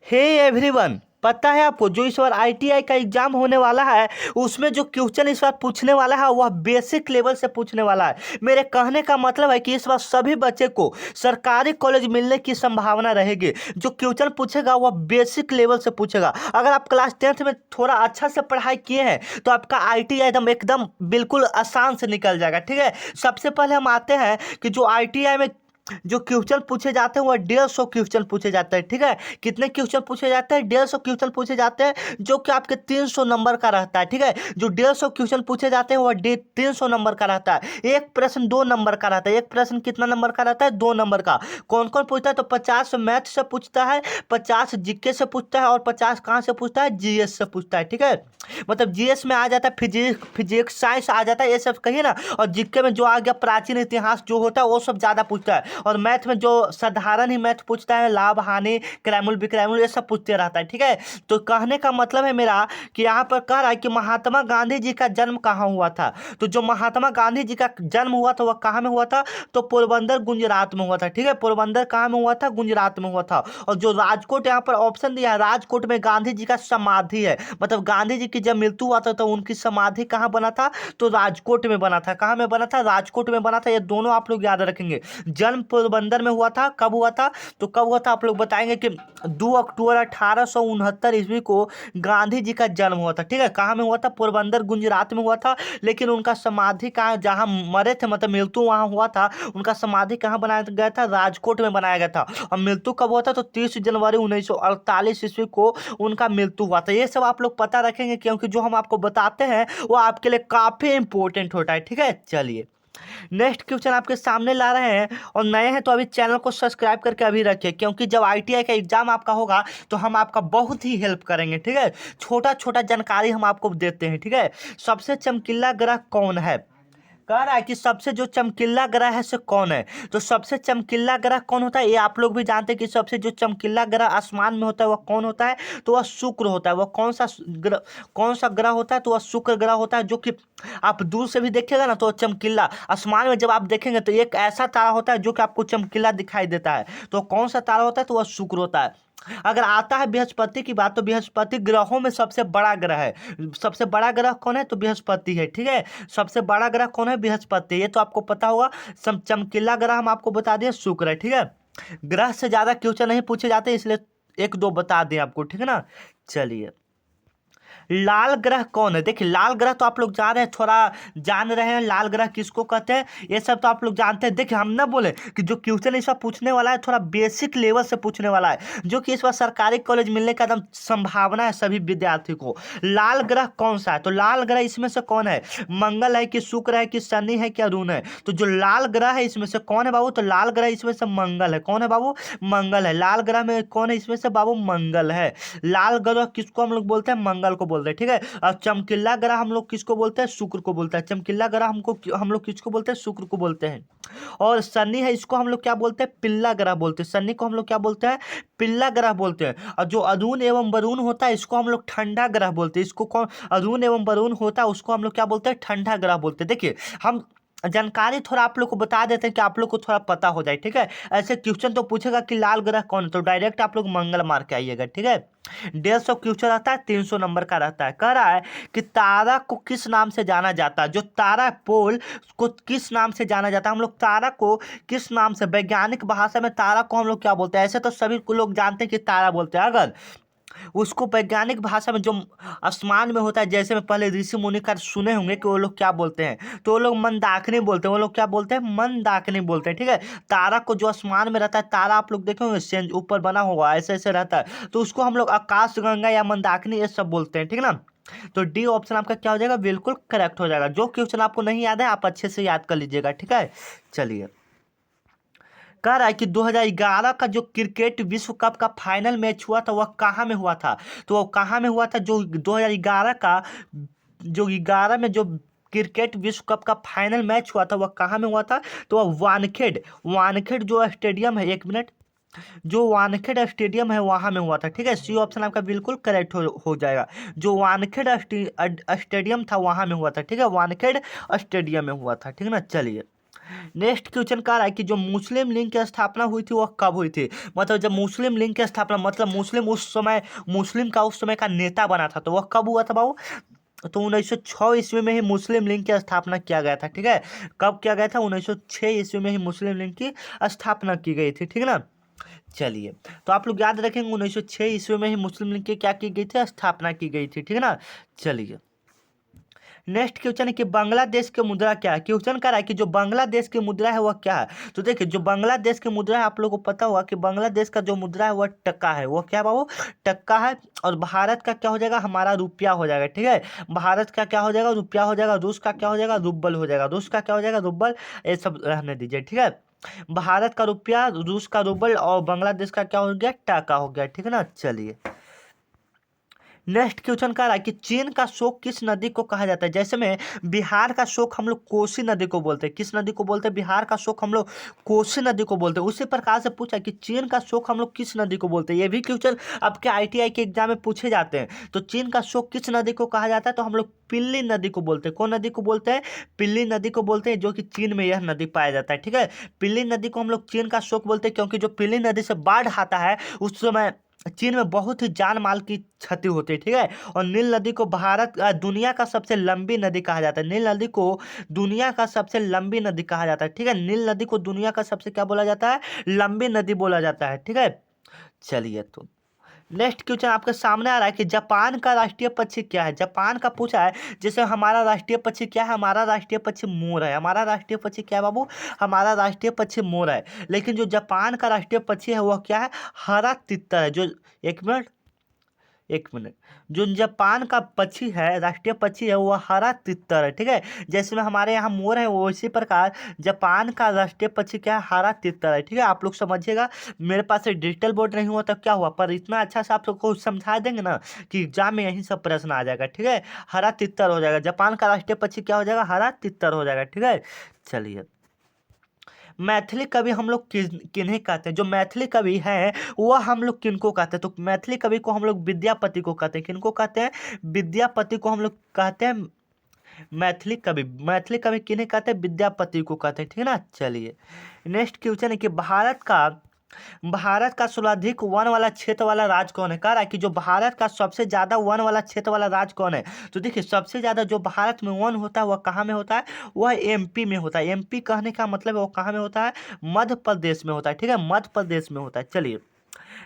Hey everyone, पता है आपको जो इस बार आईटीआई का एग्जाम होने वाला है उसमें जो क्वेश्चन इस बार पूछने वाला है वह बेसिक लेवल से पूछने वाला है। मेरे कहने का मतलब है कि इस बार सभी बच्चे को सरकारी कॉलेज मिलने की संभावना रहेगी। जो क्वेश्चन पूछेगा वह बेसिक लेवल से पूछेगा। अगर आप क्लास 10th में थोड़ा अच्छा से पढ़ाई किए हैं तो आपका आईटीआई एकदम बिल्कुल आसान से निकल जाएगा। ठीक है, सबसे पहले हम आते हैं कि जो आईटीआई में जो क्वेश्चन पूछे जाते हैं वह 150 क्वेश्चन पूछे जाते हैं। ठीक है, कितने क्वेश्चन पूछे जाते हैं? 150 क्वेश्चन पूछे जाते हैं, जो कि आपके 300 नंबर का रहता है। ठीक है, जो 150 क्वेश्चन पूछे जाते हैं वह 300 नंबर का रहता है। एक प्रश्न 2 नंबर का रहता है। एक प्रश्न कितना नंबर का रहता है? 2 नंबर का। कौन कौन पूछता है? तो 50 मैथ से पूछता है, 50 जीके से पूछता है और 50 कहाँ से पूछता है? जीएस से पूछता है। ठीक है, मतलब जीएस में आ जाता है फिजिक्स साइंस आ जाता है, ये सब कहिए ना। और जीके में जो आ गया प्राचीन इतिहास जो होता है वो सब ज़्यादा पूछता है। और मैथ में जो साधारण ही मैथ पूछता है, लाभ हानि क्रैमुल विक्रैमुल ये सब पूछते रहता है। ठीक है, तो कहने का मतलब है मेरा कि यहाँ पर कह रहा है कि महात्मा गांधी जी का जन्म कहाँ हुआ था। तो जो महात्मा गांधी जी का जन्म हुआ था वह कहाँ में हुआ था? तो पोरबंदर गुजरात में हुआ था। ठीक है, पोरबंदर कहाँ में हुआ था? गुजरात में हुआ था। और जो राजकोट यहाँ पर ऑप्शन दिया है, राजकोट में गांधी जी का समाधि है। मतलब गांधी जी की जब मृत्यु हुआ था तो उनकी समाधि कहाँ बना था? तो राजकोट में बना था। कहाँ में बना था? राजकोट में बना था। ये दोनों आप लोग याद रखेंगे। जन्म पोरबंदर में हुआ था। कब हुआ था? तो कब हुआ था आप लोग बताएंगे कि 2 अक्टूबर 1869 ईस्वी को गांधी जी का जन्म हुआ था। ठीक है, कहाँ में हुआ था? पोरबंदर गुजरात में हुआ था। लेकिन उनका समाधि कहाँ, जहाँ मरे थे मतलब मृत्यु वहाँ हुआ था, उनका समाधि कहाँ बनाया गया था? राजकोट में बनाया गया था। और मृत्यु कब हुआ था? तो 30 जनवरी 1948 ईस्वी को उनका मृत्यु हुआ था। ये सब आप लोग पता रखेंगे क्योंकि जो हम आपको बताते हैं वो आपके लिए काफी इंपॉर्टेंट होता है। ठीक है, चलिए नेक्स्ट क्वेश्चन आपके सामने ला रहे हैं। और नए हैं तो अभी चैनल को सब्सक्राइब करके अभी रखिए, क्योंकि जब आईटीआई का एग्जाम आपका होगा तो हम आपका बहुत ही हेल्प करेंगे। ठीक है, छोटा छोटा जानकारी हम आपको देते हैं। ठीक है, सबसे चमकीला ग्रह कौन है? कह रहा है कि सबसे जो चमकीला ग्रह है से कौन है। तो सबसे चमकीला ग्रह कौन होता है ये आप लोग भी जानते हैं कि सबसे जो चमकीला ग्रह आसमान में होता है वह कौन होता है? तो वह शुक्र होता है। वह कौन सा ग्रह होता है? तो वह शुक्र ग्रह होता है, जो कि आप दूर से भी देखिएगा ना तो चमकीला आसमान में जब आप देखेंगे तो एक ऐसा तारा होता है जो कि आपको चमकीला दिखाई देता है। तो कौन सा तारा होता है? तो वह शुक्र होता है। अगर आता है बृहस्पति की बात तो बृहस्पति ग्रहों में सबसे बड़ा ग्रह है। सबसे बड़ा ग्रह कौन है? तो बृहस्पति है। ठीक है, सबसे बड़ा ग्रह कौन है? बृहस्पति। ये तो आपको पता होगा। चमकीला ग्रह हम आपको बता दिए शुक्र है। ठीक है, ग्रह से ज्यादा क्वेश्चन नहीं पूछे जाते इसलिए एक दो बता दें आपको। ठीक है ना, चलिए लाल ग्रह कौन है? देखिए लाल ग्रह तो आप लोग जान रहे हैं, थोड़ा जान रहे हैं लाल ग्रह किसको कहते हैं, ये सब तो आप लोग जानते हैं। देखिए हम ना बोले कि जो क्वेश्चन इस बार पूछने वाला है थोड़ा बेसिक लेवल से पूछने वाला है, जो कि इस बार सरकारी कॉलेज मिलने का एकदम संभावना है सभी विद्यार्थी को। लाल ग्रह कौन सा है? तो लाल ग्रह इसमें से कौन है? मंगल है कि शुक्र है कि शनि है कि अरुण है? तो जो लाल ग्रह है इसमें से कौन है बाबू? तो लाल ग्रह इसमें से मंगल है। कौन है बाबू? मंगल है। लाल ग्रह में कौन है इसमें से बाबू? मंगल है। लाल ग्रह किसको हम लोग बोलते हैं? मंगल को बोलते हैं। ठीक है, और चमकीला ग्रह हम लोग किसको बोलते हैं? शुक्र को बोलते हैं। चमकीला ग्रह हम लोग किसको बोलते हैं? शुक्र को बोलते हैं। और शनि है इसको हम लोग क्या बोलते हैं? पिल्ला ग्रह बोलते हैं। शनि को हम लोग क्या बोलते हैं? पिल्ला ग्रह बोलते हैं। और जो अरुण एवं वरुण होता है इसको हम लोग ठंडा ग्रह बोलते हैं। इसको कौन अरुण एवं वरुण होता है उसको हम लोग क्या बोलते हैं? ठंडा ग्रह बोलते हैं। देखिए हम जानकारी थोड़ा आप लोग को बता देते हैं कि आप लोग को थोड़ा पता हो जाए। ठीक है, ऐसे क्वेश्चन तो पूछेगा कि लाल ग्रह कौन है तो डायरेक्ट आप लोग मंगल मार के आइएगा। ठीक है, 150 क्वेश्चन रहता है, 300 नंबर का रहता है। कह रहा है कि तारा को किस नाम से जाना जाता है? जो तारा पोल को किस नाम से जाना जाता है? हम लोग तारा को किस नाम से, वैज्ञानिक भाषा में तारा को हम लोग क्या बोलते हैं? ऐसे तो सभी को लोग जानते हैं कि तारा बोलते हैं। अगर उसको वैज्ञानिक भाषा में जो आसमान में होता है, जैसे में पहले ऋषि मुनि का सुने होंगे कि वो लोग क्या बोलते हैं, तो वो लोग मंदाकिनी बोलते हैं। वो लोग क्या बोलते हैं? मंदाकिनी बोलते हैं। ठीक है, तारा को जो आसमान में रहता है, तारा आप लोग देखे होंगे सेंज ऊपर बना हुआ ऐसे ऐसे रहता है, तो उसको हम लोग आकाश गंगा या मंदाकिनी ये सब बोलते हैं। ठीक है ना, तो डी ऑप्शन आपका क्या हो जाएगा? बिल्कुल करेक्ट हो जाएगा। जो क्वेश्चन आपको नहीं याद है आप अच्छे से याद कर लीजिएगा। ठीक है, चलिए कह रहा है कि 2011 का जो क्रिकेट विश्व कप का फाइनल मैच हुआ था वह कहाँ में हुआ था? तो वो कहाँ में हुआ था? जो 2011 का जो 11 में जो क्रिकेट विश्व कप का फाइनल मैच हुआ था वह कहाँ में हुआ था? तो वह वानखेड़ वानखेड़ जो स्टेडियम है, एक मिनट, जो वानखेड़ स्टेडियम है वहां में हुआ था। ठीक है, सी ऑप्शन आपका बिल्कुल करेक्ट हो जाएगा। जो वानखेड़ स्टेडियम था वहां में हुआ था। ठीक है, वानखेड़ स्टेडियम में हुआ था। ठीक है ना, चलिए नेक्स्ट क्वेश्चन कह रहा है कि जो मुस्लिम लीग की स्थापना हुई थी वह कब हुई थी। मतलब जब मुस्लिम लीग की स्थापना, मतलब मुस्लिम का उस समय का नेता बना था, तो वह कब हुआ था बाबू। तो 1906 ईस्वी में ही मुस्लिम लीग की स्थापना किया गया था। ठीक है, कब किया गया था, 1906 ईस्वी में ही मुस्लिम लीग की स्थापना की गई थी। ठीक है ना। चलिए, तो आप लोग याद रखेंगे 1906 ईस्वी में ही मुस्लिम लीग की क्या की गई थी, स्थापना की गई थी। ठीक है ना। चलिए, नेक्स्ट क्वेश्चन है कि बांग्लादेश की मुद्रा क्या है। क्वेश्चन कर रहा है कि जो बांग्लादेश की मुद्रा है वह क्या है। तो देखिए, जो बांग्लादेश की मुद्रा है, आप लोगों को पता होगा कि बांग्लादेश का जो मुद्रा है वह टक्का है। वह क्या है बाबू, टक्का है। और भारत का क्या हो जाएगा, हमारा रुपया हो जाएगा। ठीक है, भारत का क्या हो जाएगा, रुपया हो जाएगा। रूस का क्या हो जाएगा, रूबल हो जाएगा। रूस का क्या हो जाएगा, रूबल। ये सब रहने दीजिए। ठीक है, भारत का रुपया, रूस का रूबल और बांग्लादेश का क्या हो गया, टका हो गया। ठीक है ना। चलिए, नेक्स्ट क्वेश्चन कह रहा है कि चीन का शोक किस नदी को कहा जाता है। जैसे में बिहार का शोक हम लोग कोसी नदी को बोलते हैं। किस नदी को बोलते हैं, बिहार का शोक हम लोग कोसी नदी को बोलते हैं। उसी प्रकार से पूछा कि चीन का शोक हम लोग किस नदी को बोलते हैं। ये भी क्वेश्चन आपके आईटीआई के एग्जाम में पूछे जाते हैं। तो चीन का शोक किस नदी को कहा जाता है, तो हम लोग पिल्ली नदी को बोलते हैं। कौन नदी को बोलते हैं, पिल्ली नदी को बोलते हैं, जो कि चीन में यह नदी पाया जाता है। ठीक है, पिल्ली नदी को हम लोग चीन का शोक बोलते हैं, क्योंकि जो पिल्ली नदी से बाढ़ आता है उस समय चीन में बहुत ही जान माल की क्षति होती है। ठीक है, और नील नदी को दुनिया का सबसे लंबी नदी कहा जाता है। नील नदी को दुनिया का सबसे लंबी नदी कहा जाता है। ठीक है, नील नदी को दुनिया का सबसे क्या बोला जाता है, लंबी नदी बोला जाता है। ठीक है। चलिए, तो नेक्स्ट क्वेश्चन आपके सामने आ रहा है कि जापान का राष्ट्रीय पक्षी क्या है। जापान का पूछा है, जैसे हमारा राष्ट्रीय पक्षी क्या है, हमारा राष्ट्रीय पक्षी मोर है। हमारा राष्ट्रीय पक्षी क्या है बाबू, हमारा राष्ट्रीय पक्षी मोर है। लेकिन जो जापान का राष्ट्रीय पक्षी है वह क्या है, हरा तितर है। जो एक मिनट, एक मिनट, जो जापान का पक्षी है, राष्ट्रीय पक्षी है, वो हरा तितर है। ठीक है, जैसे में हमारे यहाँ मोर है, वो इसी प्रकार जापान का राष्ट्रीय पक्षी क्या है, हरा तितर है। ठीक है, आप लोग समझिएगा। मेरे पास डिजिटल बोर्ड नहीं हुआ तो क्या हुआ, पर इतना अच्छा से आप सबको समझा देंगे ना कि एग्जाम में यही सब प्रश्न आ जाएगा। ठीक है, हरा तितर हो जाएगा। जापान का राष्ट्रीय पक्षी क्या हो जाएगा, हरा तितर हो जाएगा। ठीक है। चलिए, मैथिली कवि हम लोग किन्हें कहते हैं। जो मैथिली कवि हैं वह हम लोग किनको कहते हैं, तो मैथिली कवि को हम लोग विद्यापति को कहते हैं। किनको कहते हैं, विद्यापति को हम लोग कहते हैं मैथिली कवि। मैथिली कवि किन्हें कहते हैं, विद्यापति को कहते हैं। ठीक है ना। चलिए, नेक्स्ट क्वेश्चन है कि भारत का सर्वाधिक वन वाला क्षेत्र वाला राज्य कौन है। कह रहा है कि जो भारत का सबसे ज्यादा वन वाला क्षेत्र वाला राज्य कौन है। तो देखिए, सबसे ज्यादा जो भारत में वन होता है वह कहाँ में होता है, वह एमपी में होता है। एमपी कहने का मतलब है वो कहाँ में होता है, मध्य प्रदेश में होता है। ठीक है, मध्य प्रदेश में होता है। चलिए,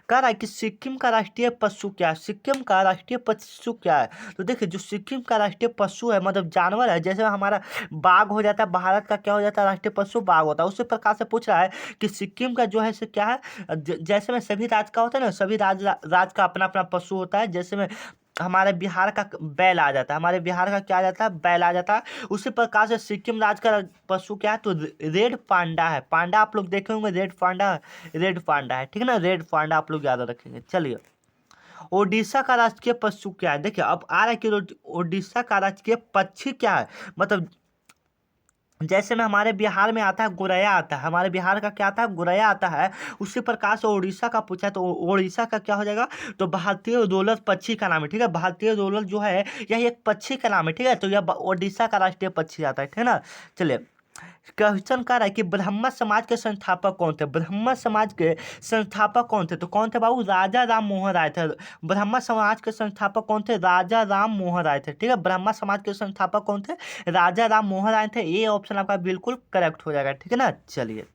कह रहा है कि सिक्किम का राष्ट्रीय पशु क्या है। सिक्किम का राष्ट्रीय पशु क्या है। तो देखिए, जो सिक्किम का राष्ट्रीय पशु है, मतलब जानवर है, जैसे हमारा बाघ हो जाता है, भारत का क्या हो जाता है, राष्ट्रीय पशु बाघ होता है। उसी प्रकार से पूछ रहा है कि सिक्किम का जो है से क्या है, जैसे में सभी राज्य का होता है ना, सभी राज्य का अपना अपना पशु होता है। जैसे में हमारे बिहार का बैल आ जाता है, हमारे बिहार का क्या आ जाता है, बैल आ जाता है। उसी प्रकार से सिक्किम राज्य का पशु क्या है, तो रेड पांडा है। पांडा आप लोग देखे होंगे, रेड पांडा, रेड पांडा है। ठीक है ना, रेड पांडा आप लोग याद रखेंगे। चलिए, ओडिशा का राजकीय पशु क्या है। देखिए, अब आ रहा है कि ओडिशा का राजकीय पक्षी क्या है। मतलब जैसे में हमारे बिहार में आता है गोरैया आता है, हमारे बिहार का क्या आता है, गोरैया आता है। उसी प्रकार से उड़ीसा का पूछा है, तो उड़ीसा का क्या हो जाएगा, तो भारतीय रोलर पक्षी का नाम है। ठीक है, भारतीय रोलर जो है यह एक पक्षी का नाम है। ठीक है, तो यह उड़ीसा का राष्ट्रीय पक्षी आता है। ठीक है ना। चलिए, क्वेश्चन कह रहा है कि ब्राह्मण समाज के संस्थापक कौन थे। ब्राह्मण समाज के संस्थापक कौन थे, तो कौन थे बाबू, राजा राम मोहन राय थे। ब्राह्मण समाज के संस्थापक कौन थे, राजा राम मोहन राय थे। ठीक है, ब्राह्मण समाज के संस्थापक कौन थे, राजा राम मोहन राय थे। ये ऑप्शन आपका बिल्कुल करेक्ट हो जाएगा। ठीक है ना। चलिए,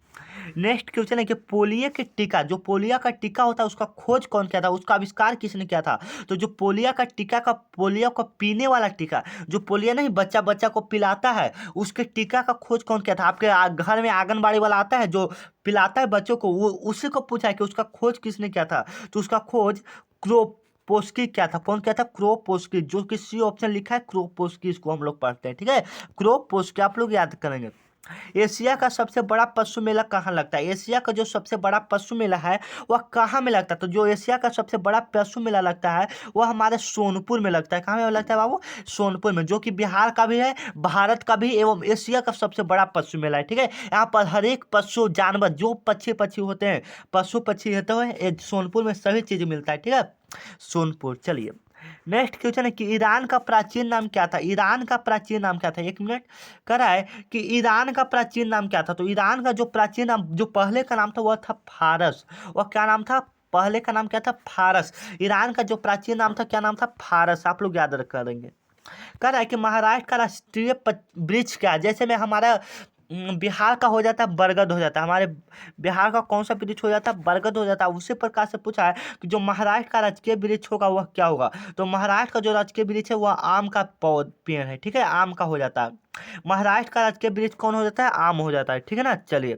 नेक्स्ट क्वेश्चन है कि पोलियो के टीका, जो पोलियो का टीका होता है उसका खोज कौन किया था, उसका आविष्कार किसने किया था। तो जो पोलियो का टीका का, पोलियो को पीने वाला टीका, जो पोलियो नहीं बच्चा बच्चा को पिलाता है, उसके टीका का खोज कौन किया था। आपके घर में आंगनबाड़ी वाला आता है जो पिलाता है बच्चों को, वो उसी को पूछा है कि उसका खोज किसने किया था। तो उसका खोज क्रोपोस्की क्या था। कौन क्या था, क्रोपोस्की, जो कि सी ऑप्शन लिखा है, क्रोपोस्की, इसको हम लोग पढ़ते हैं। ठीक है, क्रोपोस्की आप लोग याद करेंगे। एशिया का सबसे बड़ा पशु मेला कहाँ लगता है। एशिया का जो सबसे बड़ा पशु मेला है वह कहाँ में लगता है। तो जो एशिया का सबसे बड़ा पशु मेला लगता है वह हमारे सोनपुर में लगता है। कहाँ में लगता है बाबू, सोनपुर में, जो कि बिहार का भी है, भारत का भी एवं एशिया का सबसे बड़ा पशु मेला है। ठीक है, यहाँ पर हर एक पशु जानवर जो पक्षी होते हैं, पशु पक्षी होते हैं, सोनपुर में सभी चीज मिलता है। ठीक है, सोनपुर। चलिए, नेक्स्ट क्वेश्चन है कि ईरान का प्राचीन नाम क्या था? ईरान का प्राचीन नाम क्या था? 1 मिनट। कह रहा है कि ईरान का प्राचीन नाम क्या था? तो ईरान का जो प्राचीन नाम, जो पहले का नाम था वह था फारस। वह क्या नाम था? पहले का नाम क्या था? फारस। ईरान का जो प्राचीन नाम था क्या नाम था? फारस। आप लोग याद रख करेंगे। कह रहा है कि महाराष्ट्र का राष्ट्रीय वृक्ष क्या है? जैसे में हमारा बिहार का हो जाता है बरगद हो जाता है, हमारे बिहार का कौन सा वृक्ष हो जाता है? बरगद हो जाता है। उसी प्रकार से पूछा है कि जो महाराष्ट्र का राजकीय वृक्ष होगा वह क्या होगा? तो महाराष्ट्र का जो राजकीय वृक्ष है वह आम का पेड़ है, ठीक है, आम का हो जाता है। महाराष्ट्र का राजकीय वृक्ष कौन हो जाता है? आम हो जाता है, ठीक है ना। चलिए,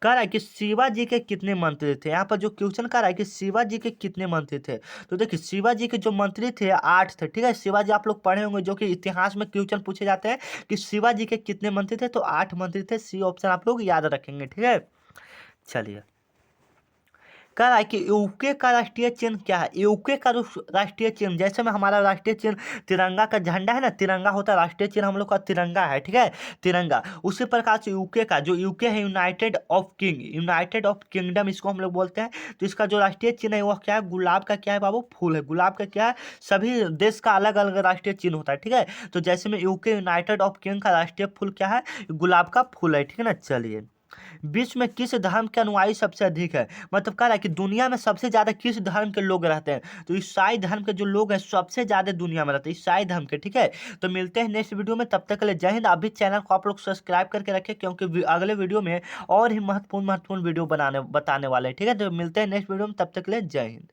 कह रहा है कि शिवाजी के कितने मंत्री थे? यहाँ पर जो क्वेश्चन कर रहा है कि शिवाजी के कितने मंत्री थे, तो देखिए शिवाजी के जो मंत्री थे 8 थे, ठीक है। शिवाजी आप लोग पढ़े होंगे, जो कि इतिहास में क्वेश्चन पूछे जाते हैं कि शिवाजी के कितने मंत्री थे, तो 8 मंत्री थे। सी ऑप्शन आप लोग याद रखेंगे, ठीक है। चलिए, कह रहा है कि यूके का राष्ट्रीय चिन्ह क्या है? यूके का राष्ट्रीय चिन्ह, जैसे में हमारा राष्ट्रीय चिन्ह तिरंगा का झंडा है ना, तिरंगा होता है, राष्ट्रीय चिन्ह हम लोग का तिरंगा है, ठीक है, तिरंगा। उसी प्रकार से यूके का, जो यूके है यूनाइटेड ऑफ किंगडम इसको हम लोग बोलते हैं। तो इसका जो राष्ट्रीय चिन्ह है वह क्या है? गुलाब का क्या है बाबू? फूल है। गुलाब का क्या है? सभी देश का अलग अलग राष्ट्रीय चिन्ह होता है, ठीक है। तो जैसे में यूके यूनाइटेड ऑफ किंग का राष्ट्रीय फूल क्या है? गुलाब का फूल है, ठीक है ना। चलिए, विश्व में किस धर्म के अनुयायी सबसे अधिक है? मतलब कह रहा है कि दुनिया में सबसे ज्यादा किस धर्म के लोग रहते हैं? तो ईसाई धर्म के जो लोग हैं सबसे ज्यादा दुनिया में रहते हैं, ईसाई धर्म के, ठीक है। तो मिलते हैं नेक्स्ट वीडियो में, तब तक के लिए जय हिंद। अभी चैनल को आप लोग सब्सक्राइब करके रखें, क्योंकि अगले वीडियो में और ही महत्वपूर्ण वीडियो बताने वाले हैं, ठीक है। तो मिलते हैं नेक्स्ट वीडियो में, तब तक के लिए जय हिंद।